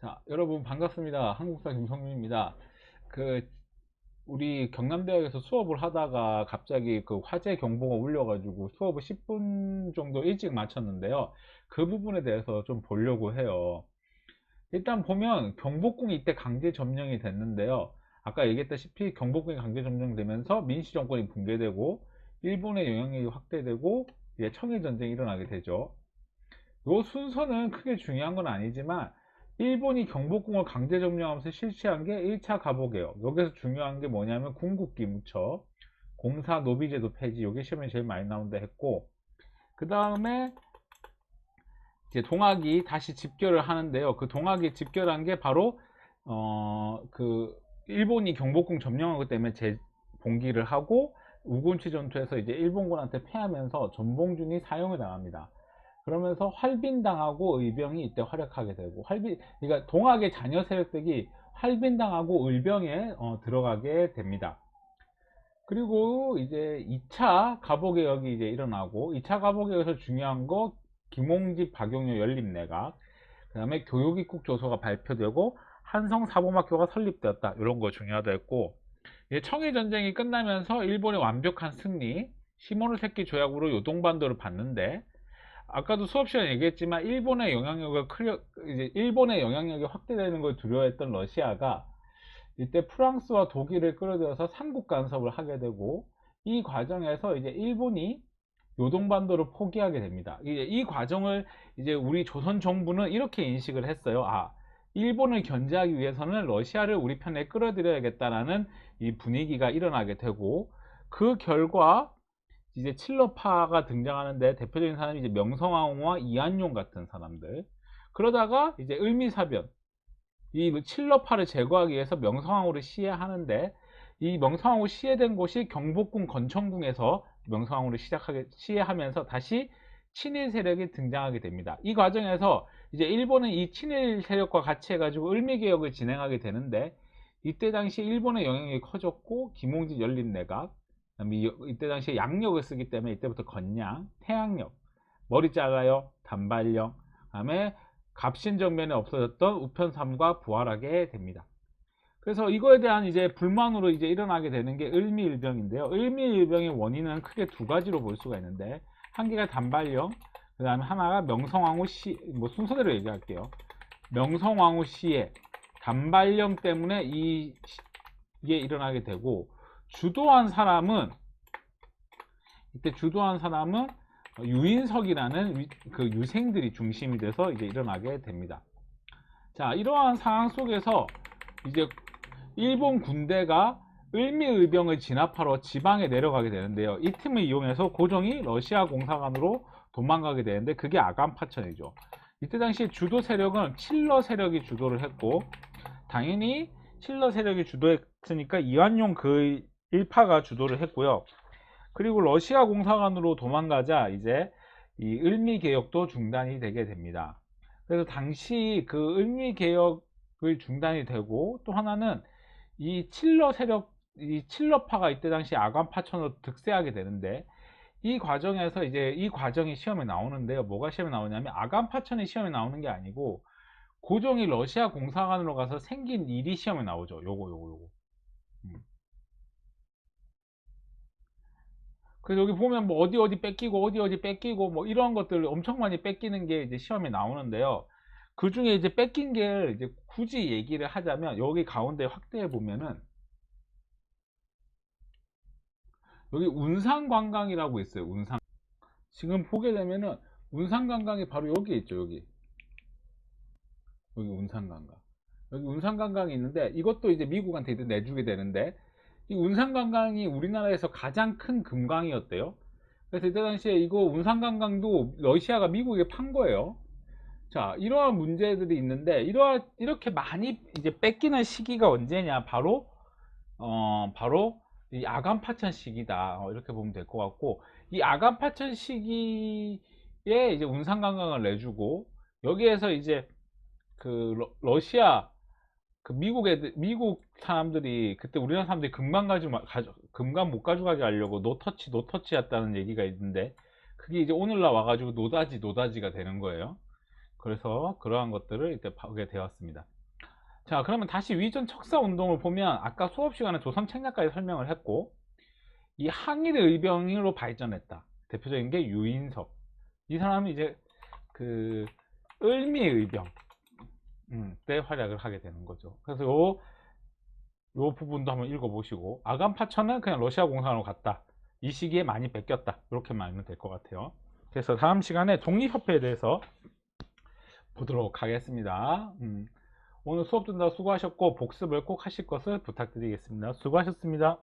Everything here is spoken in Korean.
자, 여러분 반갑습니다. 한국사 김성민입니다. 그 우리 경남대학에서 수업을 하다가 갑자기 그 화재 경보가 울려가지고 수업을 10분 정도 일찍 마쳤는데요. 그 부분에 대해서 좀 보려고 해요. 일단 보면 경복궁이 이때 강제 점령이 됐는데요. 아까 얘기했다시피 경복궁이 강제 점령되면서 민씨 정권이 붕괴되고 일본의 영향력이 확대되고 이제 청일 전쟁이 일어나게 되죠. 요 순서는 크게 중요한 건 아니지만 일본이 경복궁을 강제 점령하면서 실시한 게 1차 가보개혁. 여기서 중요한 게 뭐냐면 군국기 무처, 공사 노비제도 폐지. 요게 시험에 제일 많이 나온다 했고, 그 다음에 이제 동학이 다시 집결을 하는데요. 그 동학이 집결한 게 바로 그 일본이 경복궁 점령하기 때문에 재봉기를 하고 우군치 전투에서 이제 일본군한테 패하면서 전봉준이 사형을 당합니다. 그러면서 활빈당하고 의병이 이때 활약하게 되고 그러니까 동학의 자녀 세력들이 활빈당하고 의병에 들어가게 됩니다. 그리고 이제 2차 가보개혁이 이제 일어나고 2차 가보개혁에서 중요한 거 김홍집 박용효 연립내각, 그 다음에 교육입국 조서가 발표되고 한성사범학교가 설립되었다. 이런 거 중요하다 했고, 이제 청일전쟁이 끝나면서 일본의 완벽한 승리, 시모노세키 조약으로 요동반도를 받는데, 아까도 수업 시간에 얘기했지만 일본의 영향력이 확대되는 걸 두려워했던 러시아가 이때 프랑스와 독일을 끌어들여서 삼국 간섭을 하게 되고, 이 과정에서 이제 일본이 요동반도를 포기하게 됩니다. 이 과정을 이제 우리 조선 정부는 이렇게 인식을 했어요. 일본을 견제하기 위해서는 러시아를 우리 편에 끌어들여야겠다라는 이 분위기가 일어나게 되고, 그 결과 이제 칠러파가 등장하는데 대표적인 사람이 이제 명성황후와 이한용 같은 사람들. 그러다가 이제 을미사변, 이 칠러파를 제거하기 위해서 명성황후를 시해하는데, 이 명성황후 시해된 곳이 경복궁 건천궁에서 명성황후를 시해하면서 다시 친일 세력이 등장하게 됩니다. 이 과정에서 이제 일본은 이 친일 세력과 같이 해가지고 을미개혁을 진행하게 되는데, 이때 당시 일본의 영향력이 커졌고 김홍진 연립내각, 그다음에 이때 당시에 양력을 쓰기 때문에 이때부터 건양, 태양력, 머리 잘라요, 단발령, 그다음에 갑신정변에 없어졌던 우편삼과 부활하게 됩니다. 그래서 이거에 대한 이제 불만으로 이제 일어나게 되는 게 을미일병인데요. 을미일병의 원인은 크게 두 가지로 볼 수가 있는데, 한 개가 단발령, 그 다음에 하나가 명성황후 시, 뭐 순서대로 얘기할게요. 명성황후 시에 단발령 때문에 이게 일어나게 되고, 주도한 사람은 유인석이라는 그 유생들이 중심이 돼서 이제 일어나게 됩니다. 자, 이러한 상황 속에서 이제 일본 군대가 을미의병을 진압하러 지방에 내려가게 되는데요. 이 틈을 이용해서 고종이 러시아 공사관으로 도망가게 되는데, 그게 아간파천이죠. 이때 당시 주도 세력은 칠러 세력이 주도를 했고, 당연히 칠러 세력이 주도했으니까 이완용 그 일파가 주도를 했고요. 그리고 러시아 공사관으로 도망가자 이제 이 을미개혁도 중단이 되게 됩니다. 그래서 당시 그 을미개혁을 중단이 되고, 또 하나는 이 칠러파가 이때 당시 아간파천으로 득세하게 되는데, 이 과정에서 이제 이 과정이 시험에 나오는데요. 뭐가 시험에 나오냐면 아간파천이 시험에 나오는 게 아니고, 고종이 러시아 공사관으로 가서 생긴 일이 시험에 나오죠. 요거. 음. 그래서 여기 보면 뭐 어디 뺏기고 뭐 이런 것들 엄청 많이 뺏기는 게 이제 시험에 나오는데요. 그 중에 이제 뺏긴 게 이제 굳이 얘기를 하자면, 여기 가운데 확대해 보면은 여기 운산관광이라고 있어요. 운산. 지금 보게 되면은 운산관광이 바로 여기 있죠. 여기 운산관광. 여기 운산관광이 있는데, 이것도 이제 미국한테 내주게 되는데, 이 운산관광이 우리나라에서 가장 큰 금광이었대요. 그래서 이때 당시에 이거 운산관광도 러시아가 미국에 판 거예요. 자, 이러한 문제들이 있는데, 이렇게 많이 이제 뺏기는 시기가 언제냐? 바로 이 아간파천 시기다. 이렇게 보면 될 것 같고, 이 아간파천 시기에 이제 운산관광을 내주고, 여기에서 이제 그 러시아, 그 미국 사람들이 그때 우리나라 사람들이 금강 못 가져가게 하려고 노터치 했다는 얘기가 있는데, 그게 이제 오늘날 와가지고 노다지가 되는 거예요. 그래서 그러한 것들을 이때 보게 되었습니다. 자, 그러면 다시 위전 척사 운동을 보면 아까 수업 시간에 조선 책략까지 설명을 했고, 이 항일의 의병으로 발전했다. 대표적인 게 유인석. 이 사람은 이제 그 을미의 의병 때 활약을 하게 되는 거죠. 그래서 요 부분도 한번 읽어보시고, 아간파천은 그냥 러시아 공산으로 갔다. 이 시기에 많이 뺏겼다. 이렇게만 알면 될 것 같아요. 그래서 다음 시간에 독립협회에 대해서 보도록 하겠습니다. 오늘 수업 듣느라 수고하셨고 복습을 꼭 하실 것을 부탁드리겠습니다. 수고하셨습니다.